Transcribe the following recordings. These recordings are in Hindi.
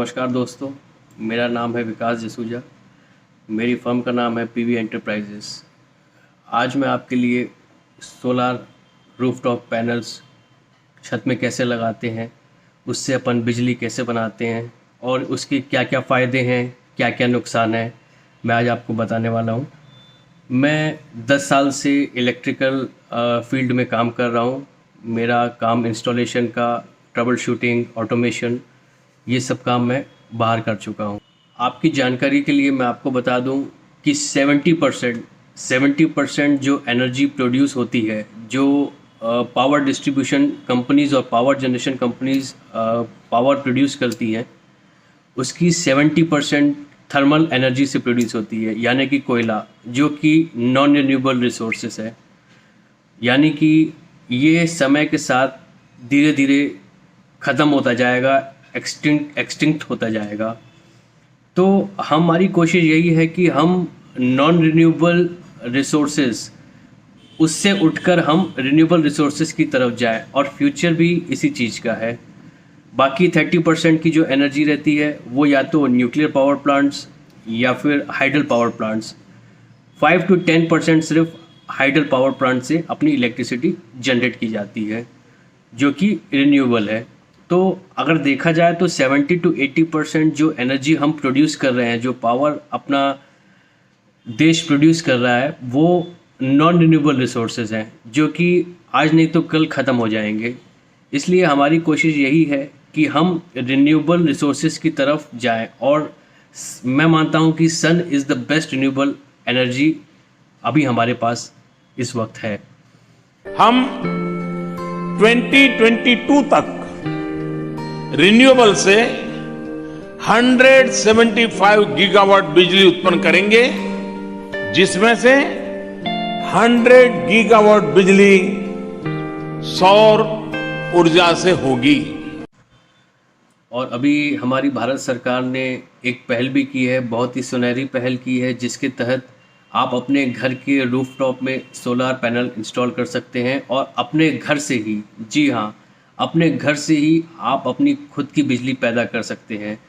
नमस्कार दोस्तों, मेरा नाम है विकास जसूजा। मेरी फर्म का नाम है पीवी एंटरप्राइजेस। आज मैं आपके लिए सोलार रूफटॉप पैनल्स छत में कैसे लगाते हैं, उससे अपन बिजली कैसे बनाते हैं और उसके क्या क्या फ़ायदे हैं, क्या क्या नुकसान है, मैं आज आपको बताने वाला हूँ। मैं 10 साल से इलेक्ट्रिकल फील्ड में काम कर रहा हूँ। मेरा काम इंस्टॉलेशन का, ट्रबल शूटिंग, ऑटोमेशन, ये सब काम मैं बाहर कर चुका हूँ। आपकी जानकारी के लिए मैं आपको बता दूँ कि 70% जो एनर्जी प्रोड्यूस होती है, जो पावर डिस्ट्रीब्यूशन कंपनीज़ और power generation companies power produce करती हैं, उसकी 70% थर्मल एनर्जी से प्रोड्यूस होती है, यानी कि कोयला, जो कि नॉन रिन्यूएबल रिसोर्सेस है। यानी कि ये समय के साथ धीरे धीरे ख़त्म होता जाएगा, एक्सटिंक्ट होता जाएगा। तो हमारी कोशिश यही है कि हम नॉन रिन्यूएबल रिसोर्सेज उससे उठकर हम रिन्यूएबल रिसोर्सेज की तरफ जाएं, और फ्यूचर भी इसी चीज़ का है। बाकी 30% की जो एनर्जी रहती है वो या तो न्यूक्लियर पावर प्लांट्स या फिर हाइडल पावर प्लांट्स, 5 to 10% सिर्फ हाइडल पावर प्लांट से अपनी इलेक्ट्रिसिटी जनरेट की जाती है, जो कि रिन्यूएबल है। तो अगर देखा जाए तो 70 to 80% जो एनर्जी हम प्रोड्यूस कर रहे हैं, जो पावर अपना देश प्रोड्यूस कर रहा है, वो नॉन रिन्यूएबल रिसोर्सेज हैं, जो कि आज नहीं तो कल ख़त्म हो जाएंगे। इसलिए हमारी कोशिश यही है कि हम रिन्यूएबल रिसोर्सेज की तरफ जाएं, और मैं मानता हूं कि sun is the best renewable energy अभी हमारे पास इस वक्त है। हम 2022 तक रिन्यूएबल से 175 गीगावाट बिजली उत्पन्न करेंगे, जिसमें से 100 गीगावाट बिजली सौर ऊर्जा से होगी। और अभी हमारी भारत सरकार ने एक पहल भी की है, बहुत ही सुनहरी पहल की है, जिसके तहत आप अपने घर के रूफटॉप में सोलार पैनल इंस्टॉल कर सकते हैं, और अपने घर से ही, जी हाँ, अपने घर से ही आप अपनी खुद की बिजली पैदा कर सकते हैं।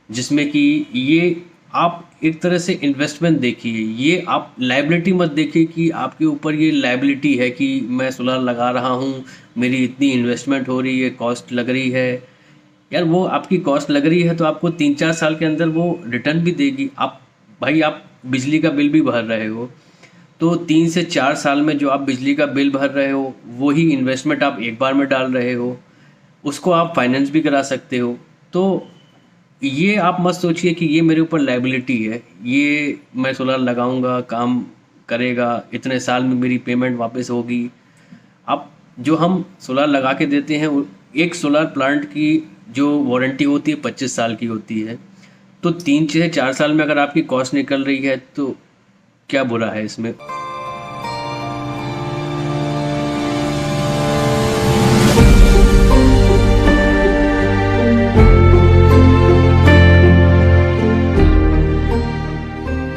जिसमें कि ये आप एक तरह से इन्वेस्टमेंट देखिए, ये आप लायबिलिटी मत देखिए कि आपके ऊपर ये लायबिलिटी है कि मैं सोलार लगा रहा हूँ, मेरी इतनी इन्वेस्टमेंट हो रही है, कॉस्ट लग रही है। यार वो आपकी कॉस्ट लग रही है तो आपको 3-4 साल के अंदर वो रिटर्न भी देगी। आप बिजली का बिल भी भर रहे हो, तो 3 से 4 साल में जो आप बिजली का बिल भर रहे हो, वही इन्वेस्टमेंट आप एक बार में डाल रहे हो, उसको आप फाइनेंस भी करा सकते हो। तो ये आप मत सोचिए कि ये मेरे ऊपर लायबिलिटी है, ये मैं सोलर लगाऊंगा, काम करेगा, इतने साल में मेरी पेमेंट वापस होगी। आप जो हम सोलर लगा के देते हैं, एक सोलर प्लांट की जो वारंटी होती है 25 साल की होती है। तो 3 से 4 साल में अगर आपकी कॉस्ट निकल रही है तो क्या बुरा है इसमें।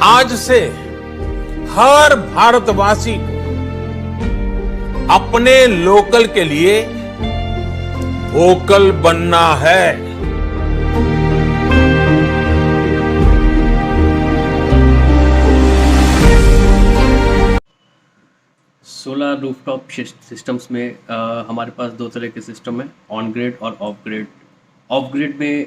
आज से हर भारतवासी को अपने लोकल के लिए वोकल बनना है। सोलर रूफटॉप सिस्टम्स में हमारे पास 2 तरह के सिस्टम हैं, ऑन ग्रिड और ऑफ ग्रिड। ऑफ ग्रिड में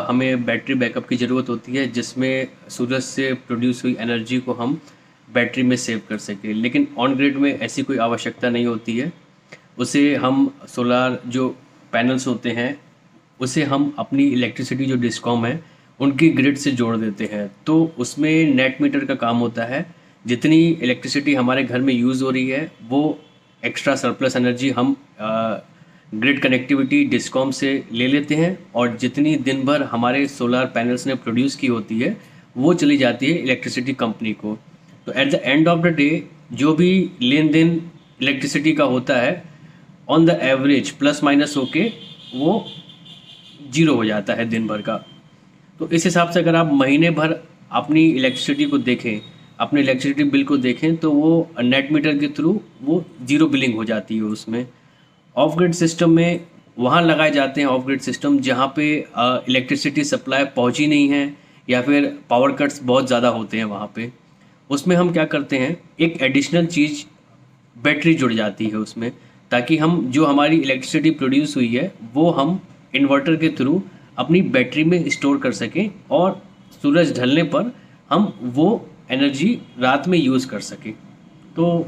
हमें बैटरी बैकअप की ज़रूरत होती है, जिसमें सूरज से प्रोड्यूस हुई एनर्जी को हम बैटरी में सेव कर सकें। लेकिन ऑन ग्रिड में ऐसी कोई आवश्यकता नहीं होती है। उसे हम सोलर जो पैनल्स होते हैं, उसे हम अपनी इलेक्ट्रिसिटी जो डिस्कॉम है उनकी ग्रिड से जोड़ देते हैं। तो उसमें नेट मीटर का काम होता है। जितनी इलेक्ट्रिसिटी हमारे घर में यूज़ हो रही है, वो एक्स्ट्रा सरप्लस एनर्जी हम ग्रिड कनेक्टिविटी डिस्कॉम से ले लेते हैं, और जितनी दिन भर हमारे सोलर पैनल्स ने प्रोड्यूस की होती है वो चली जाती है इलेक्ट्रिसिटी कंपनी को। तो at the end of the day जो भी लेन देन इलेक्ट्रिसिटी का होता है, on the average plus minus होके वो 0 हो जाता है दिन भर का। तो इस हिसाब से अगर आप महीने भर अपनी इलेक्ट्रिसिटी को देखें, अपने इलेक्ट्रिसिटी बिल को देखें, तो वो नेट मीटर के थ्रू वो 0 बिलिंग हो जाती है उसमें। ऑफ ग्रिड सिस्टम में वहाँ लगाए जाते हैं ऑफ ग्रिड सिस्टम जहाँ पे इलेक्ट्रिसिटी सप्लाई पहुँची नहीं है या फिर पावर कट्स बहुत ज़्यादा होते हैं वहाँ पे। उसमें हम क्या करते हैं, एक एडिशनल चीज़ बैटरी जुड़ जाती है उसमें, ताकि हम जो हमारी इलेक्ट्रिसिटी प्रोड्यूस हुई है वो हम इन्वर्टर के थ्रू अपनी बैटरी में स्टोर कर सकें और सूरज ढलने पर हम वो एनर्जी रात में यूज़ कर सकें। तो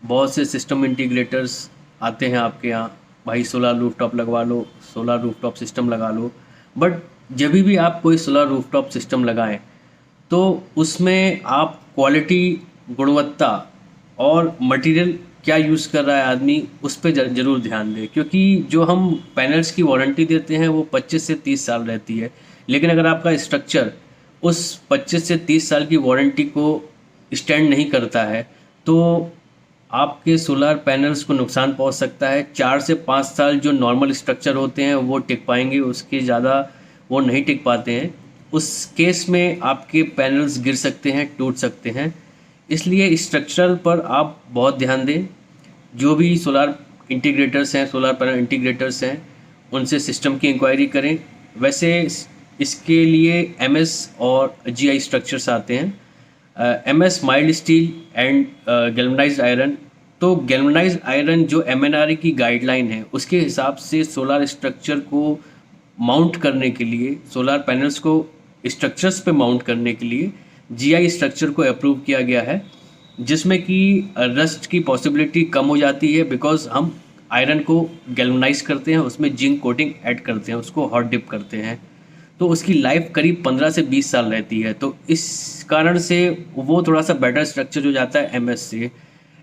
बहुत से सिस्टम इंटीग्रेटर्स आते हैं आपके यहाँ, भाई सोलर रूफटॉप लगवा लो, सोलर रूफटॉप सिस्टम लगा लो। बट जब भी आप कोई सोलर रूफटॉप सिस्टम लगाएं तो उसमें आप क्वालिटी, गुणवत्ता और मटेरियल क्या यूज़ कर रहा है आदमी, उस पर ज़रूर ध्यान दें, क्योंकि जो हम पैनल्स की वारंटी देते हैं वो 25 से 30 साल रहती है। लेकिन अगर आपका स्ट्रक्चर उस 25 से 30 साल की वारंटी को स्टैंड नहीं करता है तो आपके सोलर पैनल्स को नुकसान पहुंच सकता है। 4 से 5 साल जो नॉर्मल स्ट्रक्चर होते हैं वो टिक पाएंगे, उसके ज़्यादा वो नहीं टिक पाते हैं। उस केस में आपके पैनल्स गिर सकते हैं, टूट सकते हैं। इसलिए स्ट्रक्चरल पर आप बहुत ध्यान दें। जो भी सोलर इंटीग्रेटर्स हैं, सोलर पैनल इंटीग्रेटर्स हैं, उनसे सिस्टम की इंक्वायरी करें। वैसे इसके लिए MS और GI स्ट्रक्चर्स आते हैं। MS mild steel and galvanised iron. तो गैल्वनाइज्ड आयरन जो MNRE की गाइडलाइन है उसके हिसाब से सोलर स्ट्रक्चर को माउंट करने के लिए, सोलर पैनल्स को स्ट्रक्चर्स पे माउंट करने के लिए GI स्ट्रक्चर को अप्रूव किया गया है, जिसमें कि रस्ट की पॉसिबिलिटी कम हो जाती है, बिकॉज हम आयरन को गैल्वनाइज करते हैं, उसमें जिंक कोटिंग ऐड करते हैं, उसको हॉट डिप करते हैं, तो उसकी लाइफ करीब 15 से 20 साल रहती है। तो इस कारण से वो थोड़ा सा बेटर स्ट्रक्चर हो जाता है MS से।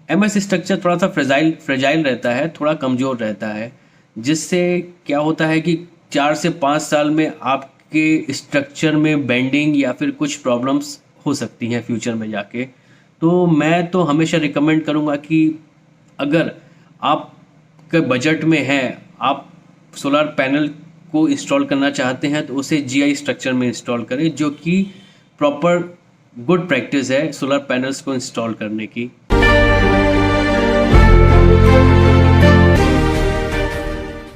MS स्ट्रक्चर थोड़ा सा फ्रेजाइल रहता है, थोड़ा कमज़ोर रहता है, जिससे क्या होता है कि 4 से 5 साल में आपके स्ट्रक्चर में बेंडिंग या फिर कुछ प्रॉब्लम्स हो सकती हैं फ्यूचर में जाके। तो मैं तो हमेशा रिकमेंड करूँगा कि अगर आपके बजट में है, आप सोलर पैनल को इंस्टॉल करना चाहते हैं, तो उसे GI स्ट्रक्चर में इंस्टॉल करें, जो कि प्रॉपर गुड प्रैक्टिस है सोलर पैनल्स को इंस्टॉल करने की।